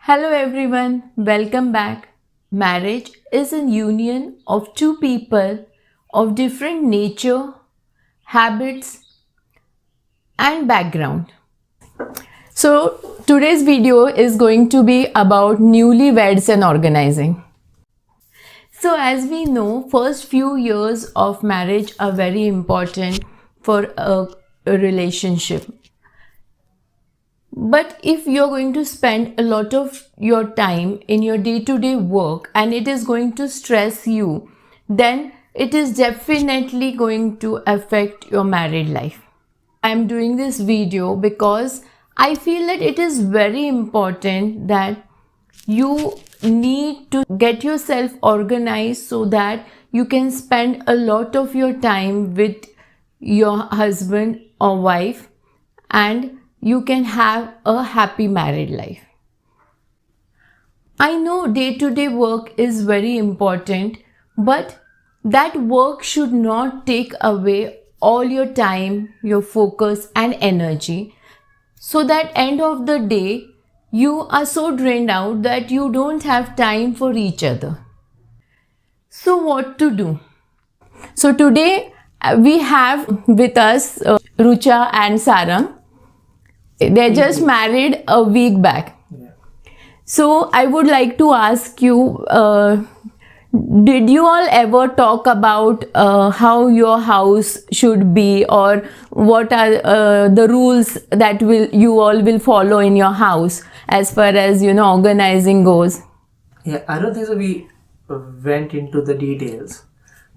Hello everyone, welcome back. Marriage is a union of two people of different nature, habits, and background. So, today's video is going to be about newlyweds and organizing. So, as we know, first few years of marriage are very important for a relationship. But if you're going to spend a lot of your time in your day-to-day work and it is going to stress you, then it is definitely going to affect your married life. I'm doing this video because I feel that it is very important that you need to get yourself organized so that you can spend a lot of your time with your husband or wife and you can have a happy married life. I know day-to-day work is very important, but that work should not take away all your time, your focus and energy, so that end of the day you are so drained out that you don't have time for each other. So what to do? So today we have with us Rucha and Sarang. They just married a week back. So I would like to ask you, did you all ever talk about how your house should be, or what are the rules that you all will follow in your house as far as organizing goes? Yeah, I don't think so. We went into the details,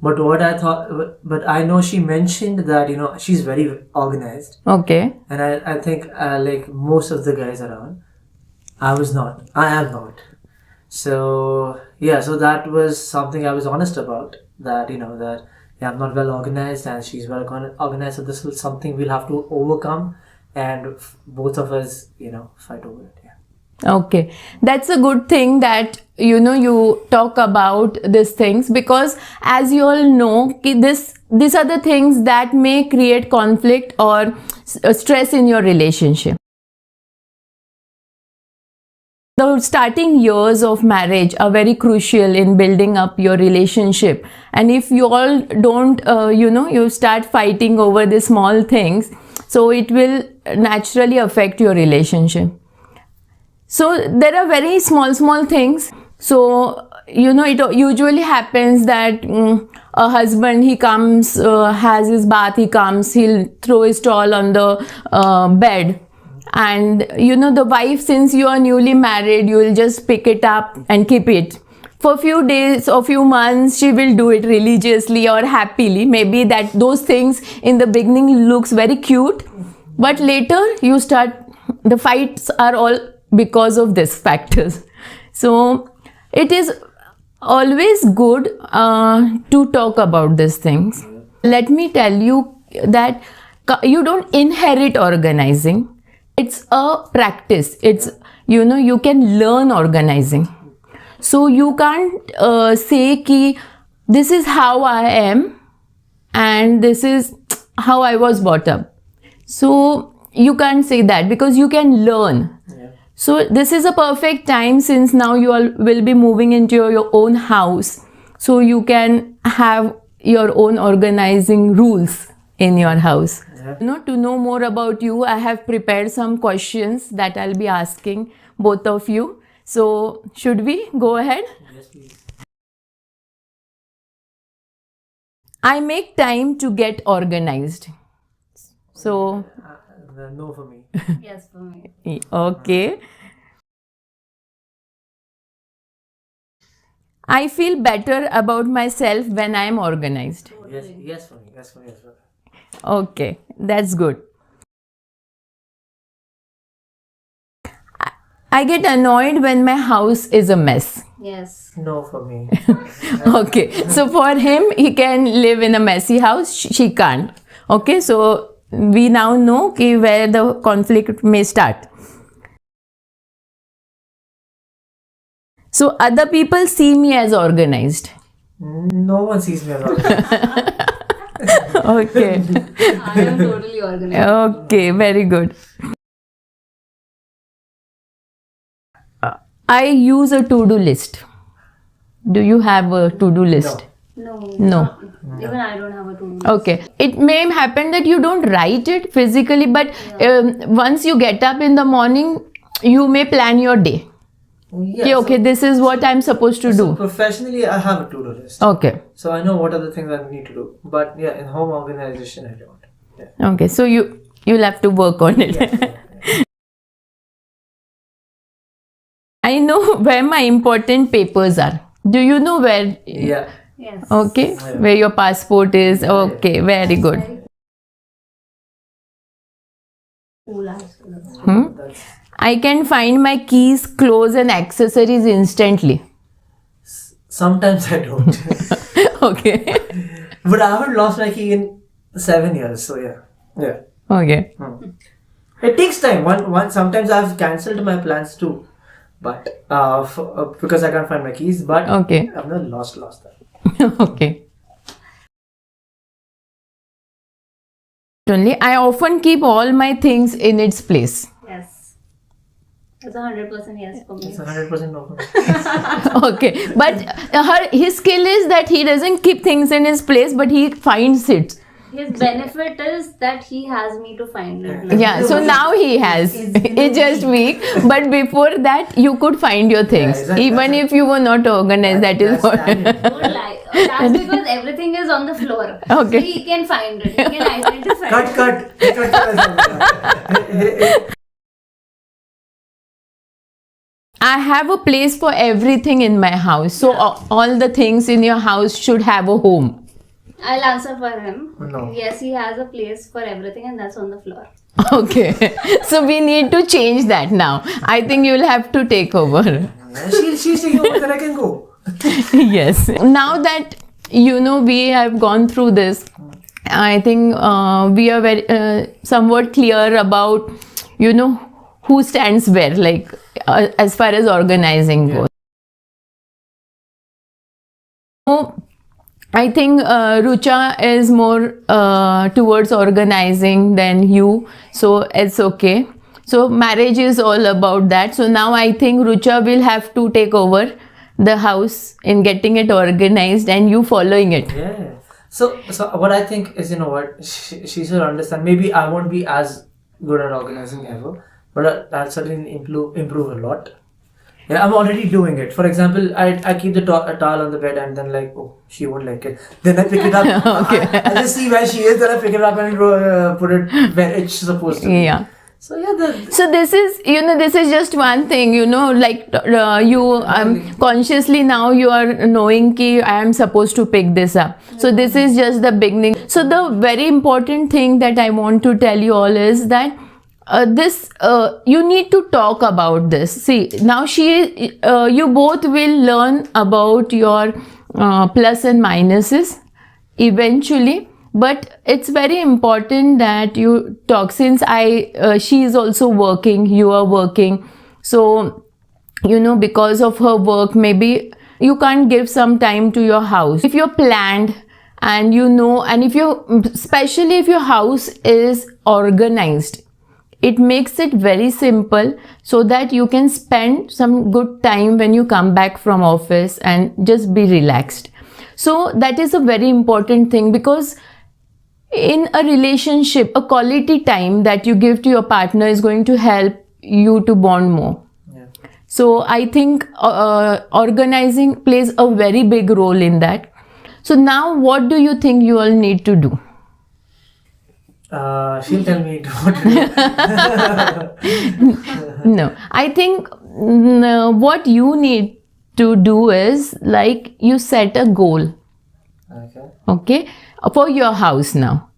but but I know she mentioned that she's very organized, Okay. and I think like most of the guys around, I am not. So yeah, so that was something I was honest about. That yeah, I'm not well organized, and she's well organized. So this is something we'll have to overcome, and both of us fight over it. Yeah. Okay, that's a good thing that you talk about these things, because as you all know, these are the things that may create conflict or stress in your relationship. The starting years of marriage are very crucial in building up your relationship, and if you all don't you start fighting over the small things, so it will naturally affect your relationship. So there are very small things. So it usually happens that a husband, he comes, has his bath, he'll throw his towel on the bed, and the wife, since you are newly married, you will just pick it up and keep it for a few days or few months. She will do it religiously or happily. Maybe that those things in the beginning looks very cute, but later the fights are all because of these factors. So it is always good to talk about these things. Let me tell you that you don't inherit organizing. It's a practice. It's you can learn organizing. So you can't say ki this is how I am and this is how I was brought up. So you can't say that, because you can learn. So this is a perfect time, since now you all will be moving into your own house. So you can have your own organizing rules in your house. Yeah. To know more about you, I have prepared some questions that I'll be asking both of you. So should we go ahead? Yes, please. I make time to get organized. So, No for me. Yes, for me. okay. I feel better about myself when I am organized. Yes for me. Yes for me. Okay, that's good. I get annoyed when my house is a mess. Yes. No for me. Okay, so for him, he can live in a messy house, she can't. Okay, so we now know where the conflict may start. So other people see me as organized. No one sees me as organized. Okay. I am totally organized. Okay, very good. I use a to-do list. Do you have a to-do list? No. No. Even I don't have a to-do. Okay. It may happen that you don't write it physically, but once you get up in the morning, you may plan your day. Yeah, Okay, okay, this is what I'm supposed to so do. professionally, I have a to-do list. Okay. So I know what are the things I need to do. But yeah, in home organization, I don't. Yeah. Okay. So you'll have to work on it. Yeah. I know where my important papers are. Do you know where? Yeah. Yes. Okay. Yeah. Where your passport is. Okay. Very good. School also. Hmm? That's, I can find my keys, clothes, and accessories instantly. sometimes I don't. Okay. But I haven't lost my key in 7 years. So yeah. Yeah. Okay. It takes time. One sometimes I've cancelled my plans too, but because I can't find my keys. But Okay. I've not lost that. Okay. Only I often keep all my things in its place. Yes. It's 100% yes for me. It's 100% no. For me. Okay, but his skill is that he doesn't keep things in his place, but he finds it. His benefit is that he has me to find it. Yeah, so now he has. It's just weak, but before that you could find your things, Yeah, exactly. even if you were not organized. That is That's what. talent. Don't lie. That's because everything is on the floor. Okay. So he can find it. He can identify Cut. it. I have a place for everything in my house, so all the things in your house should have a home. I'll answer for him. No. Yes, he has a place for everything, and that's on the floor. Okay, so we need to change that now. I think you will have to take over. She's taking over, then I can go. Yes. Now that we have gone through this, I think we are very somewhat clear about who stands where, like as far as organizing goes. So I think Rucha is more towards organizing than you, so it's okay. So marriage is all about that. So now I think Rucha will have to take over the house in getting it organized and you following it. Yeah. So what I think is, she should understand. Maybe I won't be as good at organizing ever, but I'll certainly improve a lot. Yeah, I'm already doing it. For example, I keep the towel on the bed and then she won't like it. Then I pick it up. Okay. I just see where she is. Then I pick it up and put it where it's supposed to be. Yeah. So yeah, So this is, this is just one thing, consciously now you are knowing ki I am supposed to pick this up. So this is just the beginning. So the very important thing that I want to tell you all is that you need to talk about this. See, now you both will learn about your plus and minuses eventually. But it's very important that you talk, since she is also working, you are working. So, because of her work, maybe you can't give some time to your house. If you're planned and and especially if your house is organized, it makes it very simple so that you can spend some good time when you come back from office and just be relaxed. So that is a very important thing, because in a relationship, a quality time that you give to your partner is going to help you to bond more. yeah. So I think organizing plays a very big role in that. So now what do you think you all need to do? She'll tell me what to do. No, I think what you need to do is you set a goal. Okay, for your house now.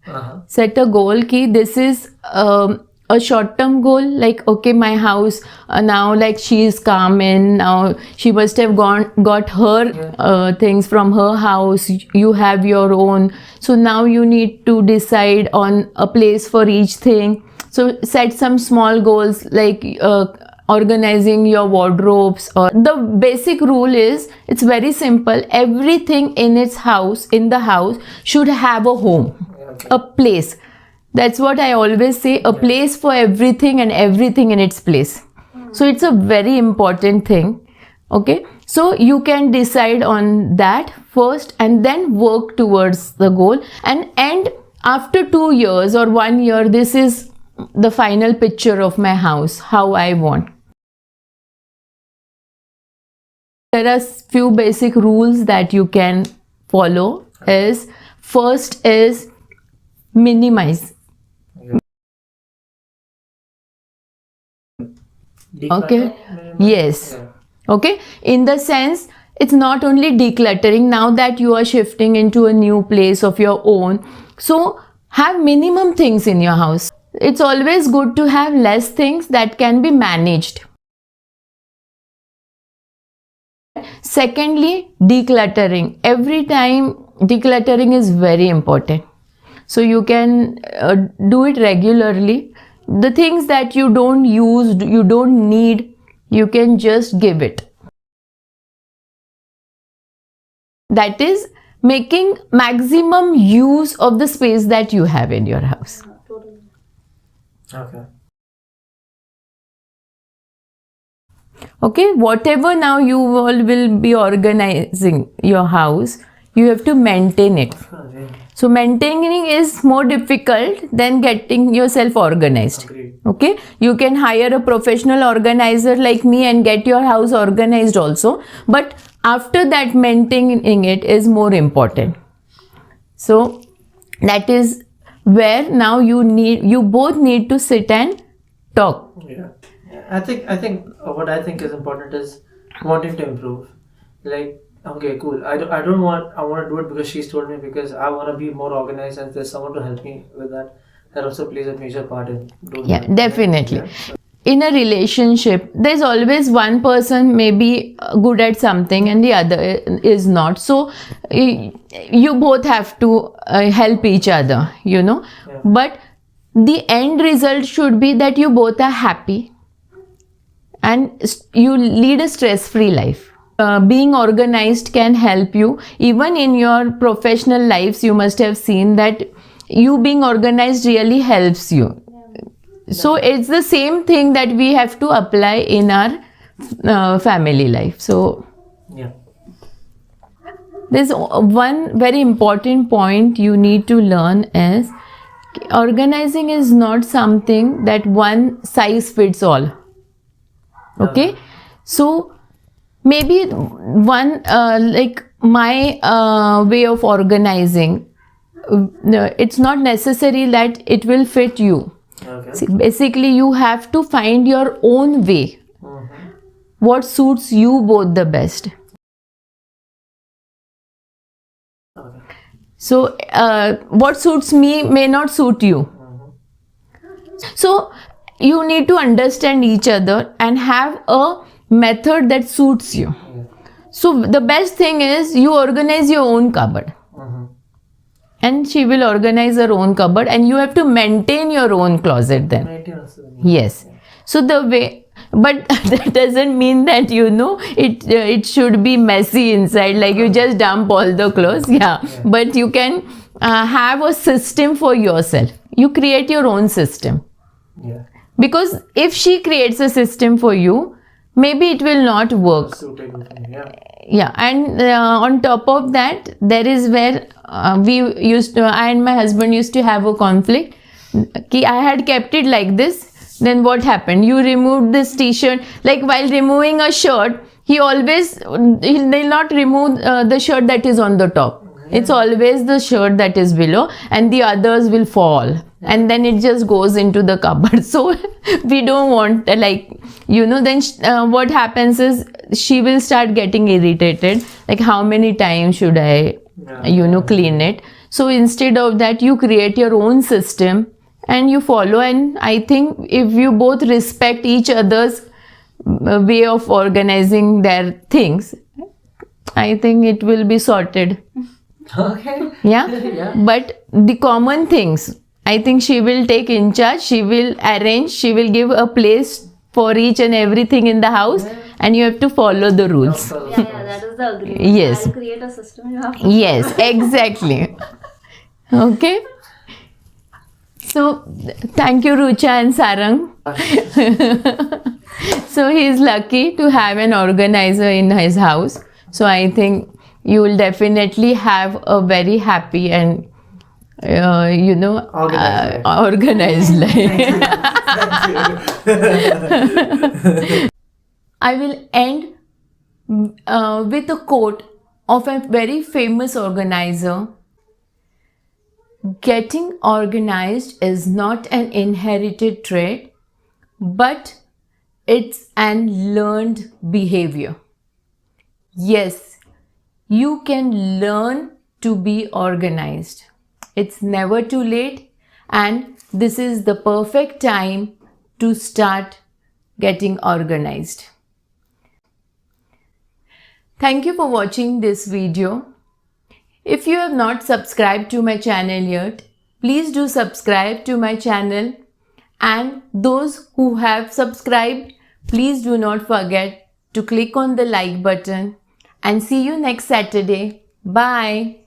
Set a goal ki this is a short-term goal, okay, my house now she is calm in, now she must have got her things from her house, you have your own, so now you need to decide on a place for each thing. So set some small goals organizing your wardrobes. Or the basic rule is, it's very simple, everything in the house should have a home, a place. That's what I always say, a place for everything and everything in its place. So it's a very important thing. Okay, so you can decide on that first and then work towards the goal, and end after 2 years or 1 year, this is the final picture of my house, how I want. There are few basic rules that you can follow. Is first is minimize. Okay, yes. Okay, in the sense, it's not only decluttering. Now that you are shifting into a new place of your own, so have minimum things in your house. It's always good to have less things that can be managed. Secondly, decluttering. Every time, decluttering is very important. So you can do it regularly. The things that you don't use, you don't need, you can just give it. That is making maximum use of the space that you have in your house. Okay. Okay, whatever now you all will be organizing your house, you have to maintain it. So maintaining is more difficult than getting yourself organized. Agreed. Okay, you can hire a professional organizer like me and get your house organized also, but after that, maintaining it is more important. So that is where now you both need to sit and talk. Yeah. I think what I think is important is wanting to improve. Like, okay, cool. I want to do it because she's told me, because I want to be more organized, and there's someone to help me with that. That also plays a major part in doing Yeah, that. definitely. Yeah. In a relationship, there's always one person may be good at something and the other is not. So you both have to help each other, you know. Yeah. But the end result should be that you both are happy and you lead a stress-free life. Being organized can help you. Even in your professional lives, you must have seen that you being organized really helps you. So it's the same thing that we have to apply in our family life. So Yeah. there's one very important point you need to learn is organizing is not something that one size fits all. Okay, so maybe one like my way of organizing, it's not necessary that it will fit you. Okay. See, basically, you have to find your own way. Mm-hmm. What suits you both the best. Okay. So, what suits me may not suit you. So, you need to understand each other and have a method that suits you. Yeah. So, the best thing is you organize your own cupboard. Mm-hmm. And she will organize her own cupboard, and you have to maintain your own closet then. Maintenance. Yes. So the way, but that doesn't mean that it should be messy inside, like you just dump all the clothes. Yeah. But you can have a system for yourself. You create your own system, Yeah. because if she creates a system for you, maybe it will not work. Suitable for me. Yeah. Yeah, and on top of that, there is where I and my husband used to have a conflict. I had kept it like this. Then what happened? You removed this t-shirt. Like while removing a shirt, he'll not remove the shirt that is on the top. It's always the shirt that is below, and the others will fall. And then it just goes into the cupboard. So we don't want, then what happens is she will start getting irritated. Like, how many times should I, clean it? So instead of that, you create your own system and you follow. And I think if you both respect each other's way of organizing their things, I think it will be sorted. Okay. Yeah? Yeah. But the common things, I think she will take in charge, she will arrange, she will give a place for each and everything in the house, and you have to follow the rules. Yeah, that is the agreement. Yes. I'll create a system. You have to. Yes, exactly. Okay. So, thank you, Rucha and Sarang. So he is lucky to have an organizer in his house. So I think you will definitely have a very happy and organized life. I will end with a quote of a very famous organizer. Getting organized is not an inherited trait, but it's an learned behavior. Yes, you can learn to be organized. It's never too late, and this is the perfect time to start getting organized. Thank you for watching this video. If you have not subscribed to my channel yet, please do subscribe to my channel, and those who have subscribed, please do not forget to click on the like button, and see you next Saturday. Bye.